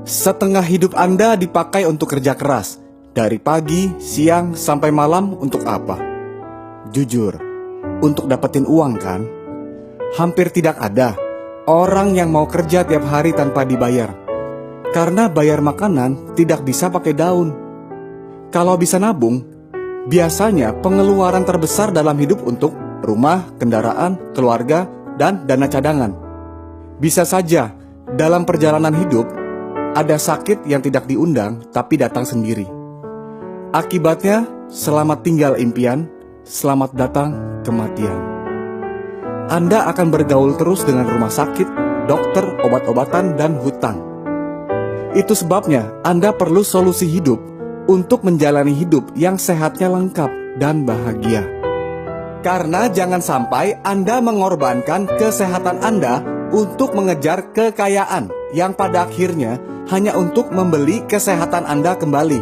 Setengah hidup Anda dipakai untuk kerja keras. Dari pagi, siang, sampai malam untuk apa? Jujur, untuk dapetin uang kan? Hampir tidak ada orang yang mau kerja tiap hari tanpa dibayar. Karena bayar makanan tidak bisa pakai daun. Kalau bisa nabung, biasanya pengeluaran terbesar dalam hidup untuk rumah, kendaraan, keluarga, dan dana cadangan. Bisa saja dalam perjalanan hidup ada sakit yang tidak diundang tapi datang sendiri. Akibatnya, selamat tinggal impian, selamat datang kematian. Anda akan bergaul terus dengan rumah sakit, dokter, obat-obatan, dan hutang. Itu sebabnya Anda perlu solusi hidup untuk menjalani hidup yang sehatnya lengkap dan bahagia. Karena jangan sampai Anda mengorbankan kesehatan Anda untuk mengejar kekayaan yang pada akhirnya hanya untuk membeli kesehatan Anda kembali.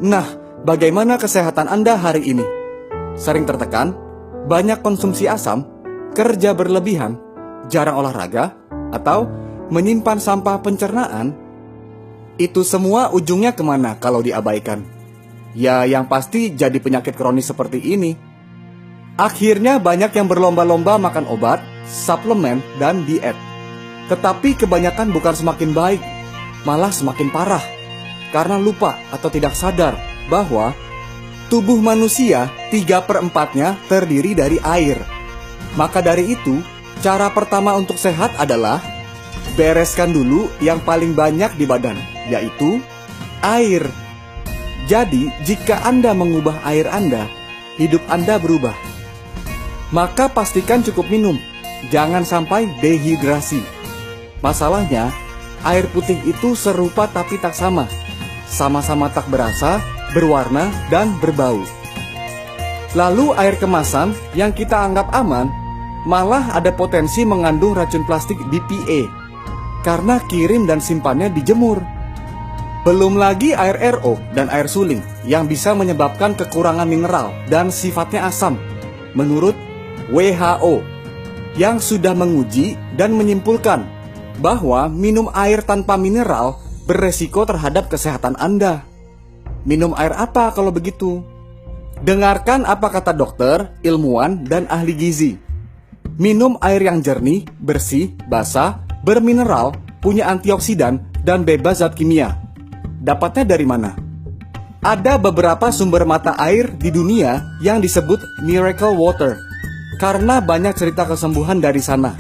Nah, bagaimana kesehatan Anda hari ini? Sering tertekan, banyak konsumsi asam, kerja berlebihan, jarang olahraga, atau menyimpan sampah pencernaan? Itu semua ujungnya kemana kalau diabaikan? Ya, yang pasti jadi penyakit kronis seperti ini. Akhirnya banyak yang berlomba-lomba makan obat, suplemen, dan diet. Tetapi kebanyakan bukan semakin baik, malah semakin parah. Karena lupa atau tidak sadar bahwa tubuh manusia 3/4-nya terdiri dari air. Maka dari itu, cara pertama untuk sehat adalah bereskan dulu yang paling banyak di badan, yaitu air. Jadi, jika Anda mengubah air Anda, hidup Anda berubah. Maka pastikan cukup minum, jangan sampai dehidrasi. Masalahnya, air putih itu serupa tapi tak sama. Sama-sama tak berasa, berwarna, dan berbau. Lalu air kemasan yang kita anggap aman, malah ada potensi mengandung racun plastik BPA. Karena kirim dan simpannya dijemur. Belum lagi air RO dan air suling yang bisa menyebabkan kekurangan mineral dan sifatnya asam. Menurut WHO, yang sudah menguji dan menyimpulkan bahwa minum air tanpa mineral beresiko terhadap kesehatan Anda. Minum air apa kalau begitu? Dengarkan apa kata dokter, ilmuwan, dan ahli gizi. Minum air yang jernih, bersih, basah, bermineral, punya antioksidan, dan bebas zat kimia. Dapatnya dari mana? Ada beberapa sumber mata air di dunia yang disebut miracle water, karena banyak cerita kesembuhan dari sana.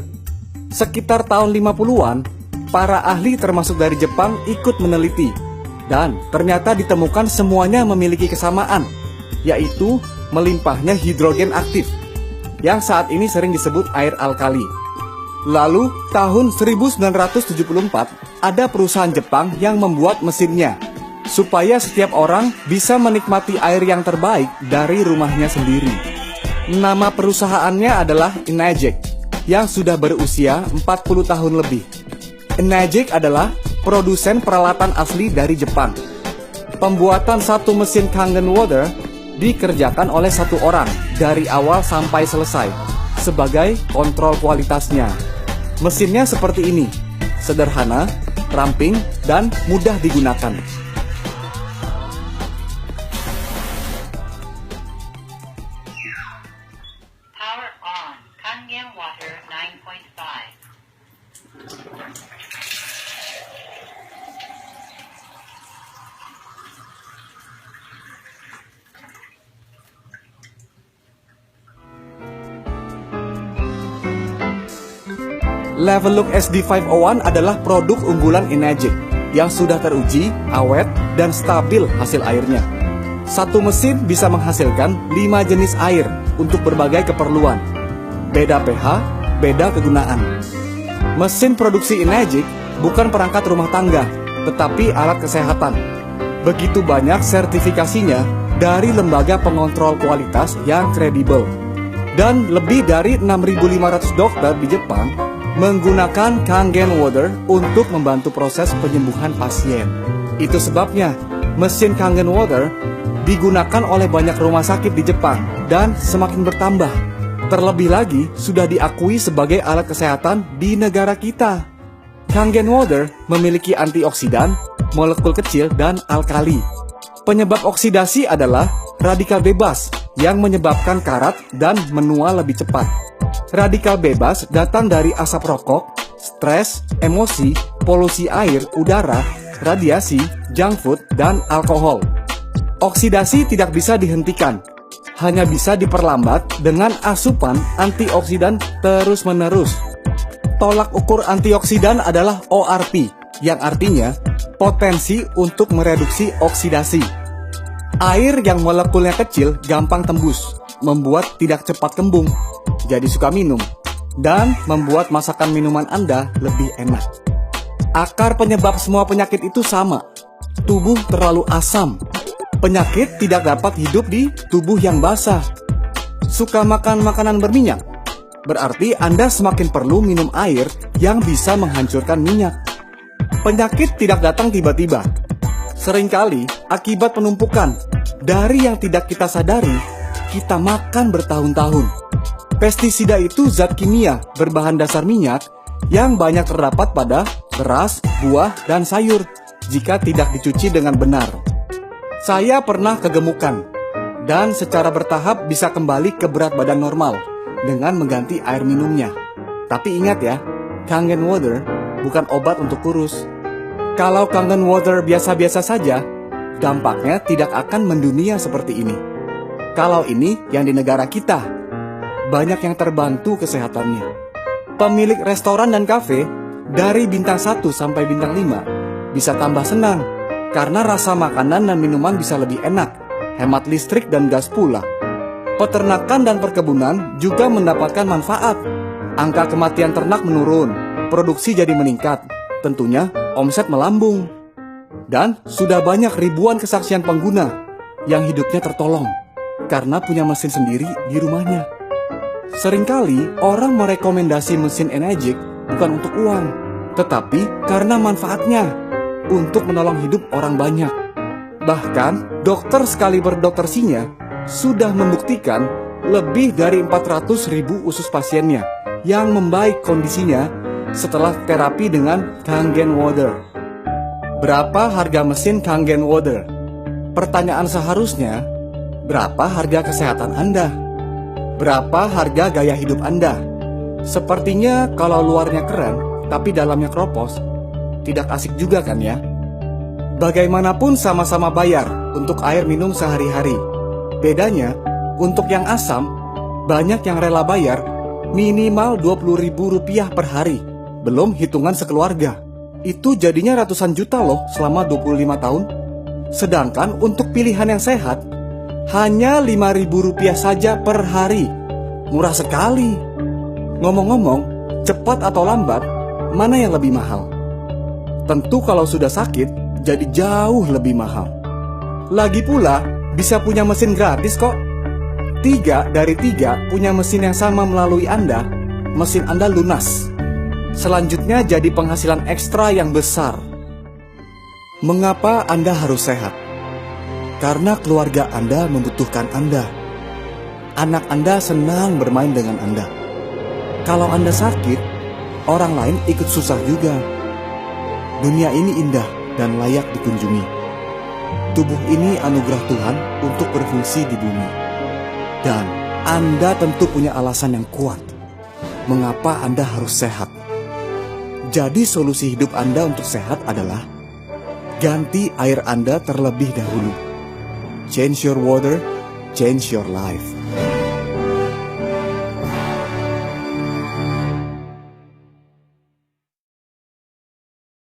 Sekitar tahun 50-an, para ahli termasuk dari Jepang ikut meneliti, dan ternyata ditemukan semuanya memiliki kesamaan, yaitu melimpahnya hidrogen aktif, yang saat ini sering disebut air alkali. Lalu, tahun 1974, ada perusahaan Jepang yang membuat mesinnya, supaya setiap orang bisa menikmati air yang terbaik dari rumahnya sendiri. Nama perusahaannya adalah Enagic, yang sudah berusia 40 tahun lebih. Enagic adalah produsen peralatan asli dari Jepang. Pembuatan satu mesin Kangen Water dikerjakan oleh satu orang dari awal sampai selesai sebagai kontrol kualitasnya. Mesinnya seperti ini, sederhana, ramping, dan mudah digunakan. Power on. Kangen Water 9.5. Level Look SD501 adalah produk unggulan Enagic yang sudah teruji, awet, dan stabil hasil airnya. Satu mesin bisa menghasilkan 5 jenis air untuk berbagai keperluan. Beda pH, beda kegunaan. Mesin produksi Enagic bukan perangkat rumah tangga, tetapi alat kesehatan. Begitu banyak sertifikasinya dari lembaga pengontrol kualitas yang kredibel. Dan lebih dari 6.500 dokter di Jepang menggunakan Kangen Water untuk membantu proses penyembuhan pasien. Itu sebabnya mesin Kangen Water digunakan oleh banyak rumah sakit di Jepang dan semakin bertambah. Terlebih lagi sudah diakui sebagai alat kesehatan di negara kita. Kangen water memiliki antioksidan, molekul kecil, dan alkali. Penyebab oksidasi adalah radikal bebas yang menyebabkan karat dan menua lebih cepat. Radikal bebas datang dari asap rokok, stres, emosi, polusi air, udara, radiasi, junk food, dan alkohol. Oksidasi tidak bisa dihentikan, hanya bisa diperlambat dengan asupan antioksidan terus-menerus. Tolak ukur antioksidan adalah ORP, yang artinya potensi untuk mereduksi oksidasi. Air yang molekulnya kecil gampang tembus, membuat tidak cepat kembung, jadi suka minum, dan membuat masakan minuman Anda lebih enak. Akar penyebab semua penyakit itu sama, tubuh terlalu asam. Penyakit tidak dapat hidup di tubuh yang basah. Suka makan makanan berminyak? Berarti Anda semakin perlu minum air yang bisa menghancurkan minyak. Penyakit tidak datang tiba-tiba. Seringkali akibat penumpukan dari yang tidak kita sadari, kita makan bertahun-tahun. Pestisida itu zat kimia berbahan dasar minyak yang banyak terdapat pada beras, buah, dan sayur jika tidak dicuci dengan benar. Saya pernah kegemukan dan secara bertahap bisa kembali ke berat badan normal dengan mengganti air minumnya. Tapi ingat ya, Kangen water bukan obat untuk kurus. Kalau Kangen water biasa-biasa saja, dampaknya tidak akan mendunia seperti ini. Kalau ini yang di negara kita, banyak yang terbantu kesehatannya. Pemilik restoran dan kafe dari bintang 1 sampai bintang 5 bisa tambah senang karena rasa makanan dan minuman bisa lebih enak, hemat listrik dan gas pula. Peternakan dan perkebunan juga mendapatkan manfaat. Angka kematian ternak menurun, produksi jadi meningkat, tentunya omset melambung. Dan sudah banyak ribuan kesaksian pengguna yang hidupnya tertolong karena punya mesin sendiri di rumahnya. Seringkali orang merekomendasi mesin Enegic bukan untuk uang, tetapi karena manfaatnya untuk menolong hidup orang banyak. Bahkan, dokter sekaliber Dr. Sinya sudah membuktikan lebih dari 400.000 usus pasiennya yang membaik kondisinya setelah terapi dengan Kangen water. Berapa harga mesin Kangen water? Pertanyaan seharusnya, berapa harga kesehatan Anda? Berapa harga gaya hidup Anda? Sepertinya kalau luarnya keren, tapi dalamnya kropos, tidak asik juga kan ya? Bagaimanapun sama-sama bayar untuk air minum sehari-hari. Bedanya, untuk yang asam, banyak yang rela bayar minimal Rp20.000 per hari. Belum hitungan sekeluarga. Itu jadinya ratusan juta loh selama 25 tahun. Sedangkan untuk pilihan yang sehat, hanya Rp5.000 saja per hari. Murah sekali. Ngomong-ngomong, cepat atau lambat, mana yang lebih mahal? Tentu kalau sudah sakit, jadi jauh lebih mahal. Lagi pula, bisa punya mesin gratis kok. 3 dari 3 punya mesin yang sama melalui Anda, mesin Anda lunas. Selanjutnya jadi penghasilan ekstra yang besar. Mengapa Anda harus sehat? Karena keluarga Anda membutuhkan Anda. Anak Anda senang bermain dengan Anda. Kalau Anda sakit, orang lain ikut susah juga. Dunia ini indah dan layak dikunjungi. Tubuh ini anugerah Tuhan untuk berfungsi di bumi. Dan Anda tentu punya alasan yang kuat mengapa Anda harus sehat. Jadi solusi hidup Anda untuk sehat adalah ganti air Anda terlebih dahulu. Change your water, change your life.